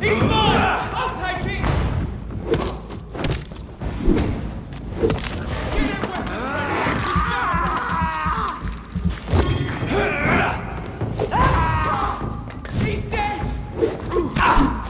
He's mine! I'll take it! Get him weapons ready! He's dead! Look out!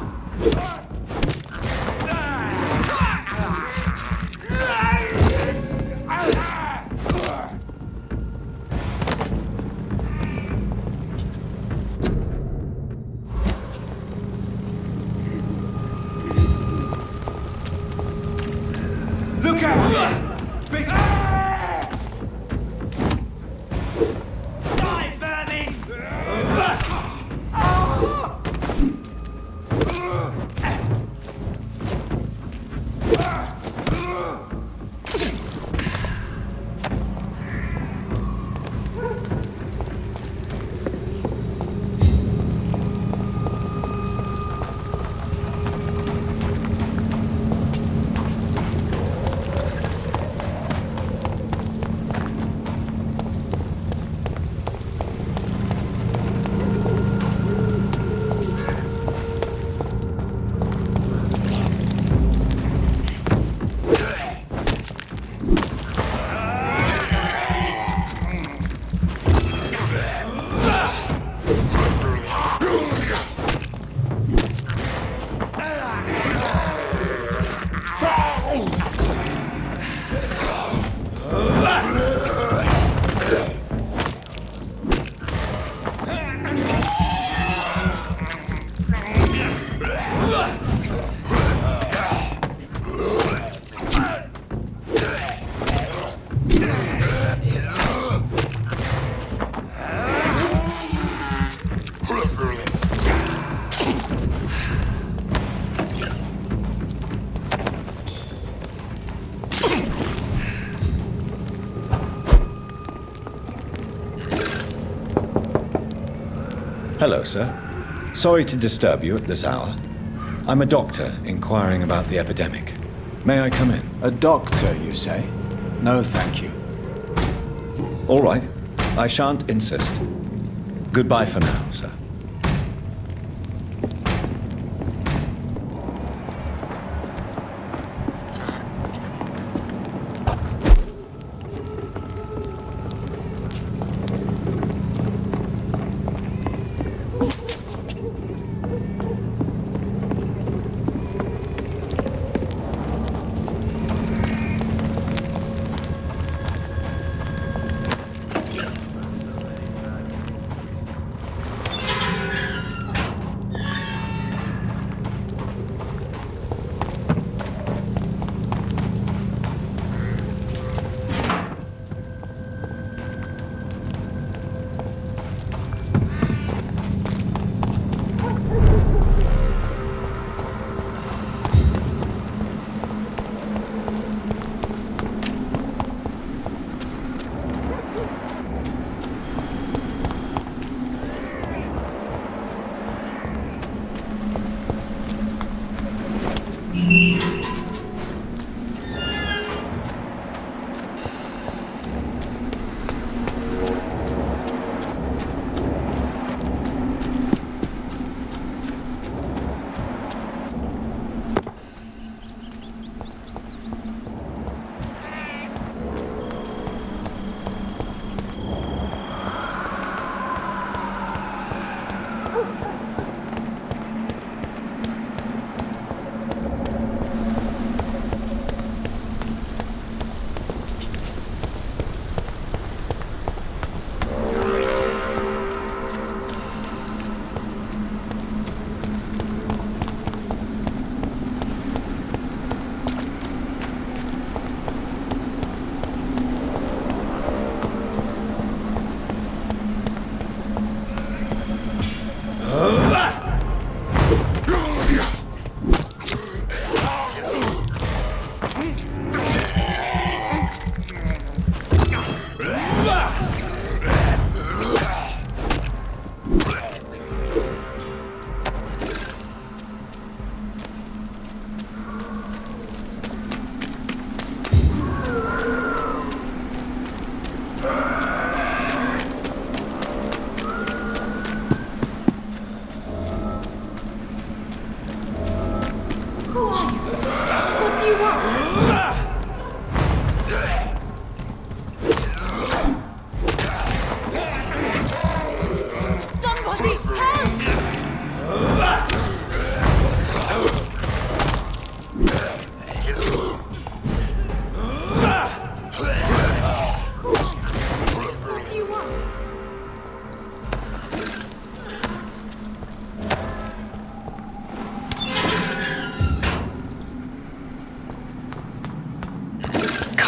Die, vermin! Hello, sir. Sorry to disturb you at this hour. I'm a doctor inquiring about the epidemic. May I come in? A doctor, you say? No, thank you. All right. I shan't insist. Goodbye for now, sir.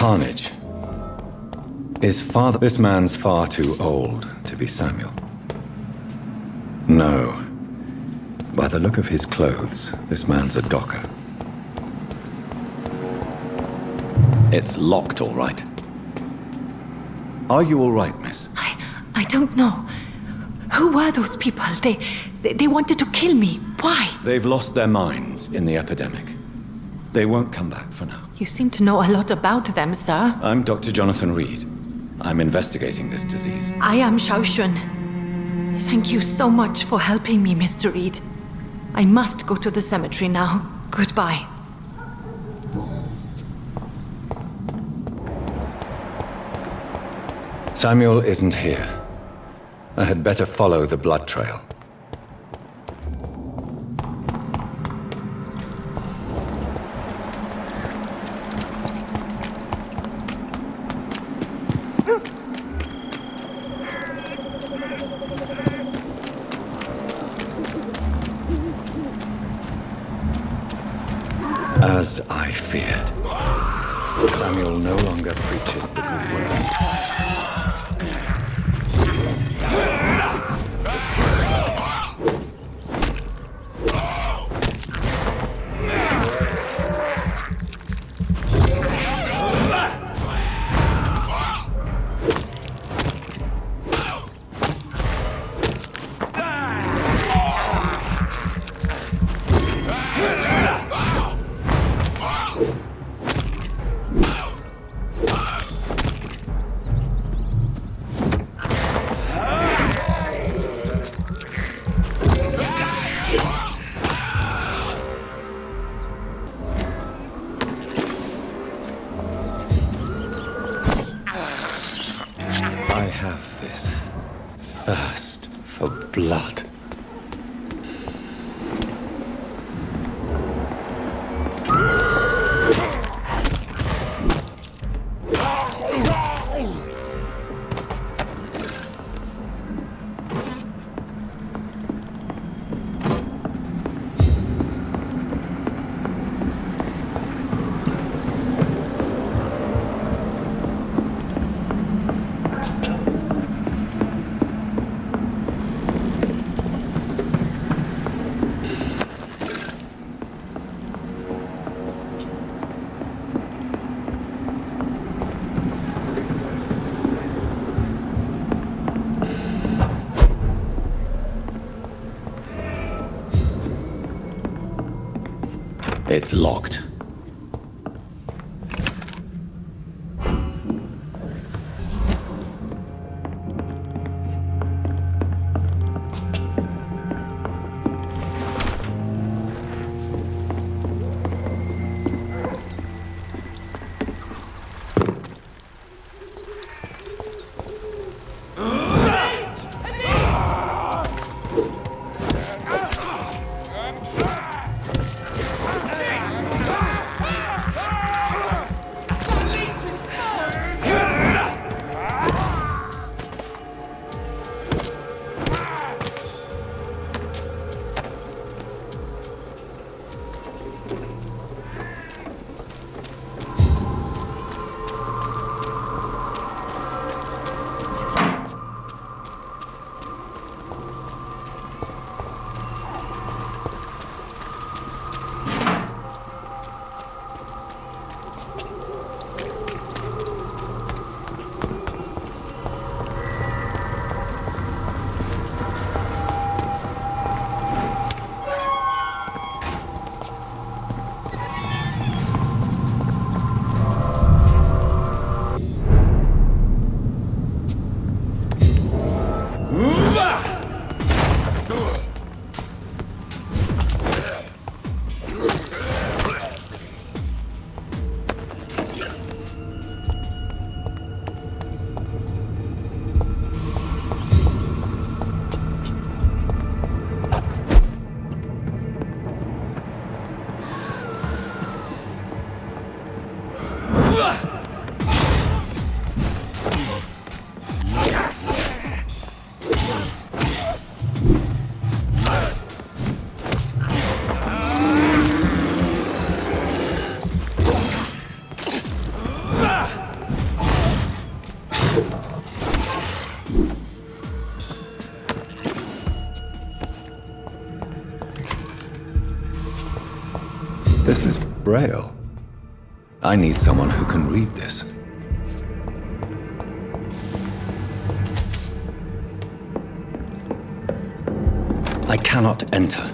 Carnage. This man's far too old to be Samuel. No. By the look of his clothes, this man's a docker. It's locked, all right. Are you all right, miss? I don't know. Who were those people? They wanted to kill me. Why? They've lost their minds in the epidemic. They won't come back for now. You seem to know a lot about them, sir. I'm Dr. Jonathan Reed. I'm investigating this disease. I am Xiaoxun. Thank you so much for helping me, Mr. Reed. I must go to the cemetery now. Goodbye. Samuel isn't here. I had better follow the blood trail. As I feared, Samuel no longer preaches the good word. I have this thirst for blood. It's locked. This is Braille. I need someone who can read this. I cannot enter.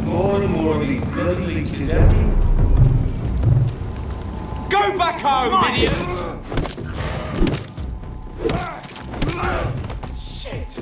More and more of these blood leeches every... Go back home, idiots! Shit!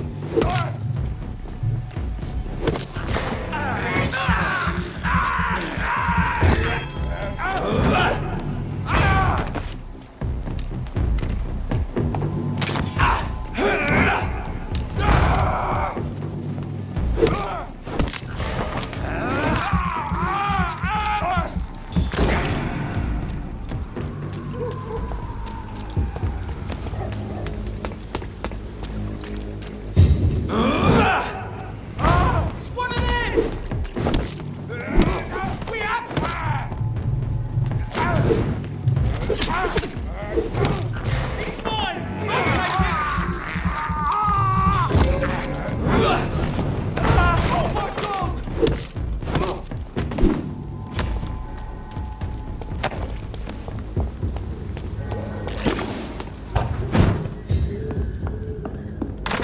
It's one of them! We have He's mine! Oh my god!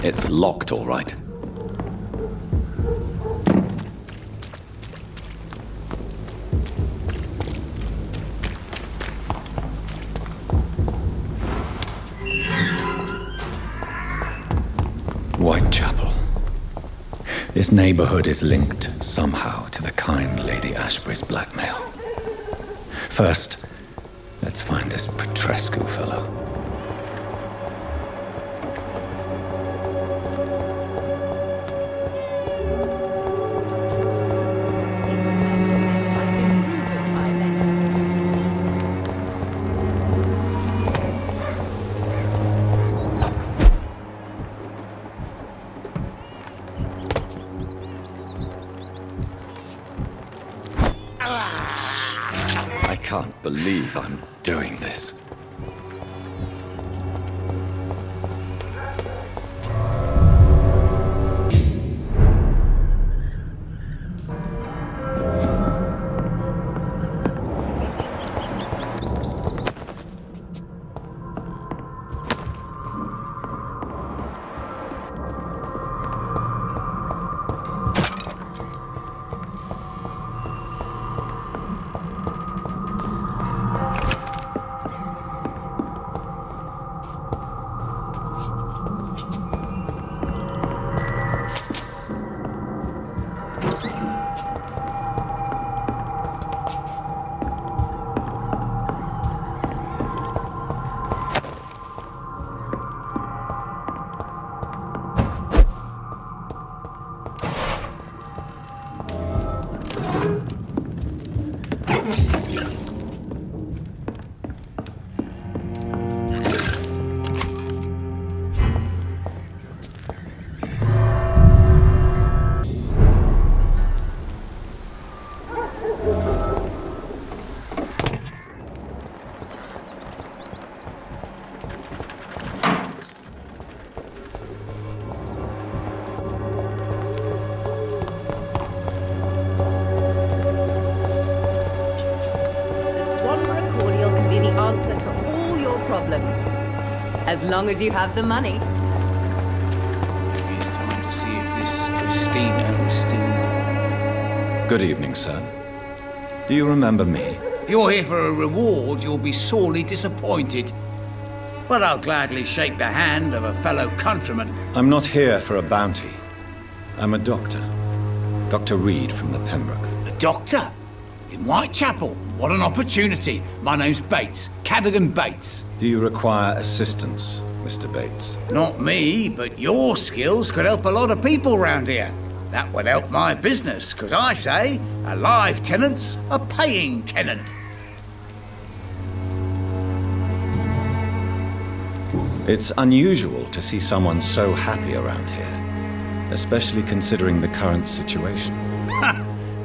It's locked, all right. Whitechapel. This neighborhood is linked somehow to the kind Lady Ashbury's blackmail. First, let's find this Petrescu fellow. I can't believe I'm doing this. Answer to all your problems. As long as you have the money. It's time to see if this Christina is still... Good evening, sir. Do you remember me? If you're here for a reward, you'll be sorely disappointed. But I'll gladly shake the hand of a fellow countryman. I'm not here for a bounty. I'm a doctor. Dr. Reed from the Pembroke. A doctor? In Whitechapel? What an opportunity. My name's Bates. Cadogan Bates. Do you require assistance, Mr. Bates? Not me, but your skills could help a lot of people round here. That would help my business, because I say a live tenant's a paying tenant. It's unusual to see someone so happy around here, especially considering the current situation.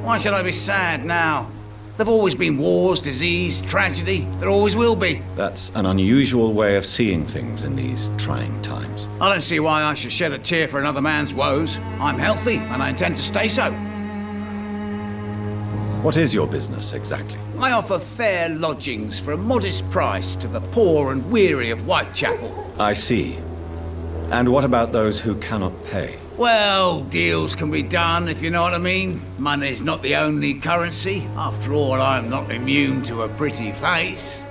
Why should I be sad now? There've always been wars, disease, tragedy. There always will be. That's an unusual way of seeing things in these trying times. I don't see why I should shed a tear for another man's woes. I'm healthy, and I intend to stay so. What is your business, exactly? I offer fair lodgings for a modest price to the poor and weary of Whitechapel. I see. And what about those who cannot pay? Well, deals can be done, if you know what I mean. Money's not the only currency. After all, I'm not immune to a pretty face.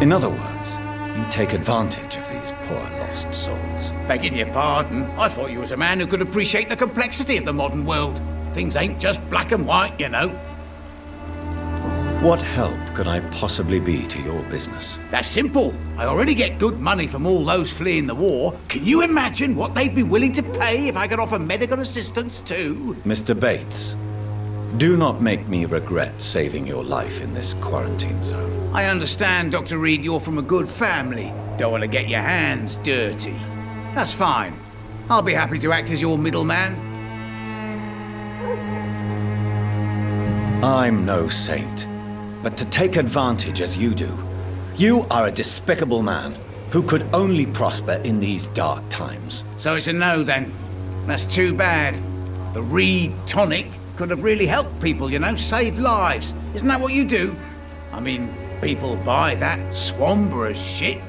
In other words, you take advantage of these poor lost souls. Begging your pardon, I thought you was a man who could appreciate the complexity of the modern world. Things ain't just black and white, you know. What help could I possibly be to your business? That's simple. I already get good money from all those fleeing the war. Can you imagine what they'd be willing to pay if I could offer medical assistance too? Mr. Bates, do not make me regret saving your life in this quarantine zone. I understand, Dr. Reed, you're from a good family. Don't want to get your hands dirty. That's fine. I'll be happy to act as your middleman. I'm no saint, but to take advantage as you do, you are a despicable man who could only prosper in these dark times. So it's a no then. That's too bad. The Reed tonic could have really helped people, you know, save lives. Isn't that what you do? I mean, people buy that Swambra shit.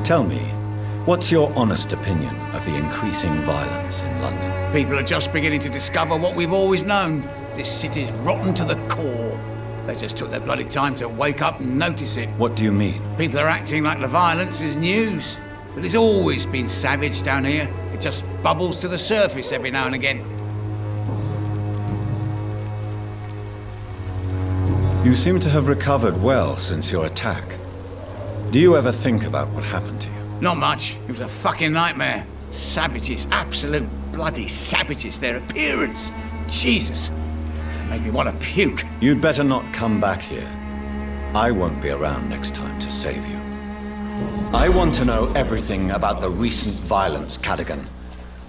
Tell me, what's your honest opinion of the increasing violence in London? People are just beginning to discover what we've always known. This city's rotten to the core. They just took their bloody time to wake up and notice it. What do you mean? People are acting like the violence is news. But it's always been savage down here. It just bubbles to the surface every now and again. You seem to have recovered well since your attack. Do you ever think about what happened to you? Not much. It was a fucking nightmare. Savages, absolute bloody savages. Their appearance. Jesus. Made me want to puke. You'd better not come back here. I won't be around next time to save you. I want to know everything about the recent violence, Cadogan.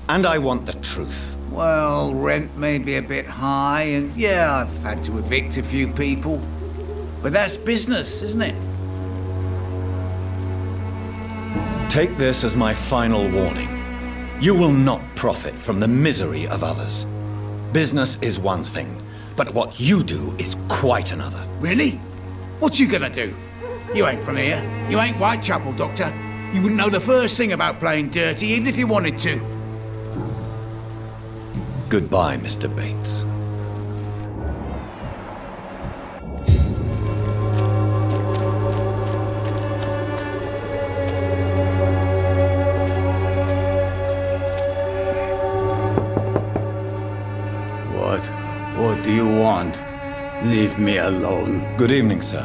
And I want the truth. Well, rent may be a bit high, and yeah, I've had to evict a few people. But that's business, isn't it? Take this as my final warning. You will not profit from the misery of others. Business is one thing, but what you do is quite another. Really? What you gonna do? You ain't from here. You ain't Whitechapel, Doctor. You wouldn't know the first thing about playing dirty, even if you wanted to. Goodbye, Mr. Bates. What do you want? Leave me alone. Good evening, sir.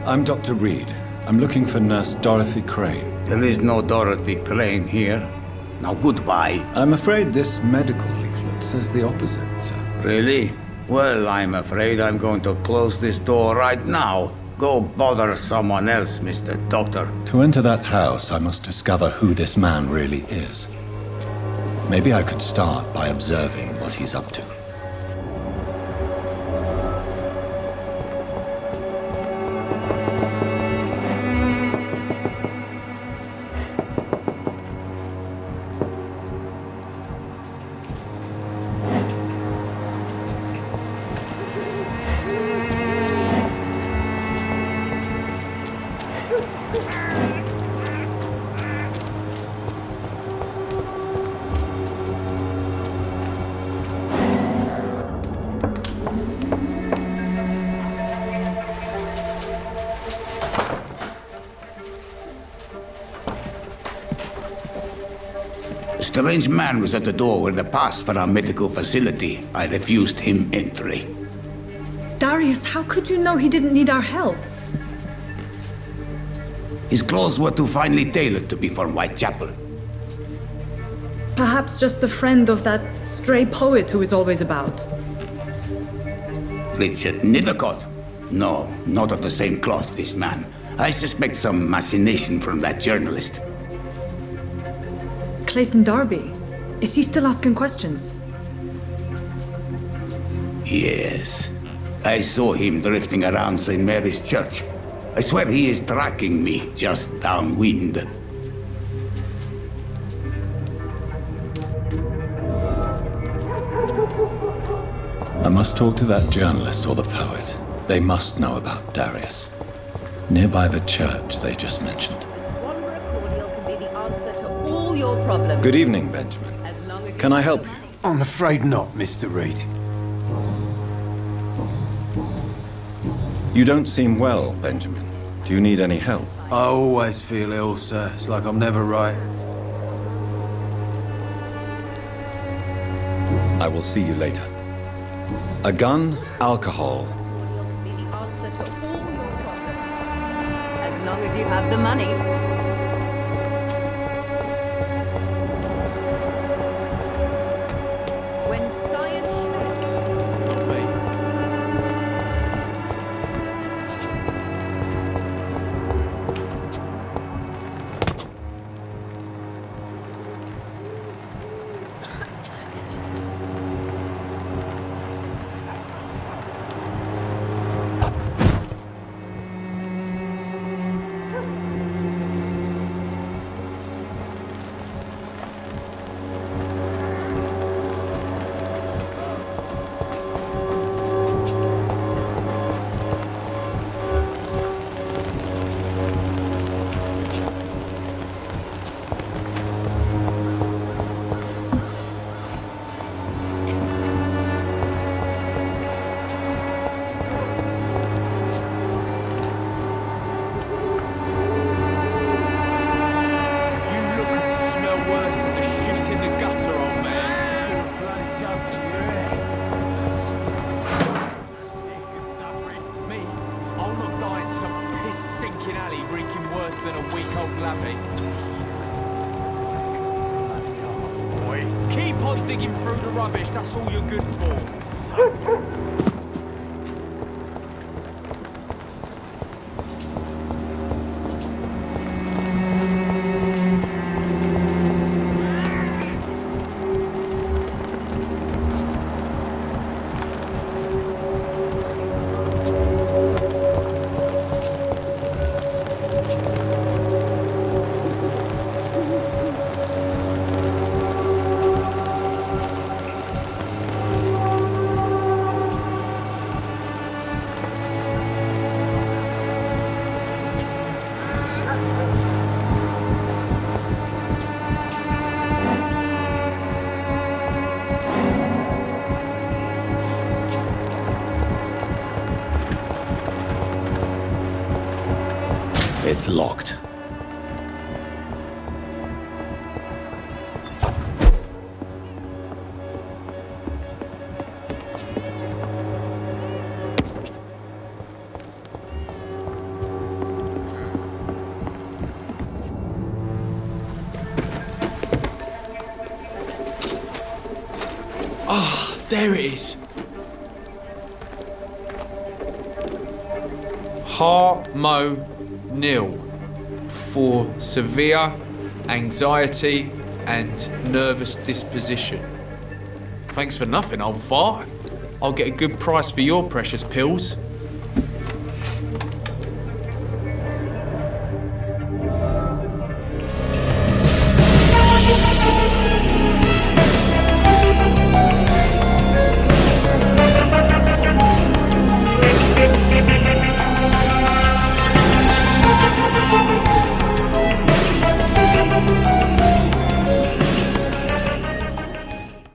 I'm Dr. Reed. I'm looking for Nurse Dorothy Crane. There is no Dorothy Crane here. Now goodbye. I'm afraid this medical leaflet says the opposite, sir. Really? Well, I'm afraid I'm going to close this door right now. Go bother someone else, Mr. Doctor. To enter that house, I must discover who this man really is. Maybe I could start by observing what he's up to. A strange man was at the door with a pass for our medical facility. I refused him entry. Darius, how could you know he didn't need our help? His clothes were too finely tailored to be from Whitechapel. Perhaps just a friend of that stray poet who is always about. Richard Nithercott? No, not of the same cloth, this man. I suspect some machination from that journalist. Clayton Darby. Is he still asking questions? Yes. I saw him drifting around St. Mary's Church. I swear he is tracking me just downwind. I must talk to that journalist or the poet. They must know about Darius. Nearby the church they just mentioned. Swanborough cordial can be the answer to all your problems. Good evening, Benjamin. As long as you Can I have help the you? money. I'm afraid not, Mr. Reed. You don't seem well, Benjamin. Do you need any help? I always feel ill, sir. It's like I'm never right. I will see you later. A gun, alcohol. Cordial can be the answer to all your problems. As long as you have the money. When science... You look and smell worse than the shit in the gutter, old man. Bloody joke to your head. Sick and suffering. Me, I'll not die in some piss-stinking alley reeking worse than a week-old lavvy. Bloody hell, boy. Keep on digging through the rubbish, that's all you're good for. It's locked. There it is. Harmonil for severe anxiety and nervous disposition. Thanks for nothing, old fart. I'll get a good price for your precious pills.